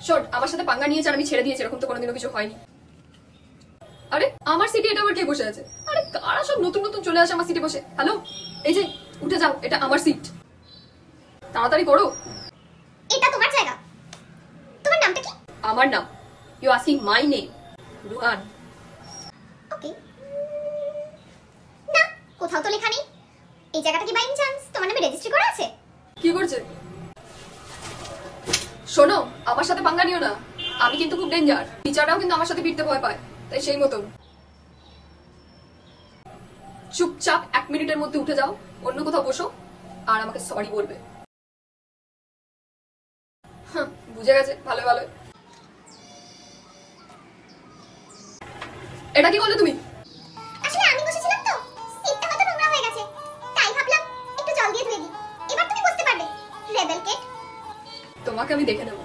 শোন, আমার সাথে পাঙ্গা নিয়েছে আর আমি ছেড়ে দিয়েছি এরকম তো কোনোদিনও কিছু হয়নি। আরে আমার সিটে এটা আবার কে বসে আছে? আরে কারা সব নতুন নতুন চলে আসে আমার সিটে বসে। হ্যালো, এই যে উঠে যাও, এটা আমার সিট, তাড়াতাড়ি করো। এটা তোমার জায়গা। তোমার নামটা কি? আমার নাম? You asking my name? Ruhan. Okay. না, কোথাও তো লেখা নেই। এই জায়গাটা কি বাই চান্স তোমার নামে রেজিস্ট্রি করা আছে? কি করছে? শোনো, আমার সাথে পাঙ্গা নিও না, আমি কিন্তু খুব ডেঞ্জার। টিচাররাও কিন্তু আমার সাথে ফিরতে ভয় পায়, তাই সেই মতন চুপচাপ 1 মিনিটের মধ্যে উঠে যাও, অন্য কোথাও বসো আর আমাকে সরি বলবে। বুঝে গেছে? ভালো ভালো। এটা কি করলে তুমি? আসলে আমি বসেছিলাম তো, সিটটা হয়তো নোংরা হয়ে গেছে, তাই ভাবলাম একটু জল দিয়ে ধুয়ে দিই। এবার তুমি বসতে পারবে, রেবেল কেট। তোমাকে আমি দেখে নেবো।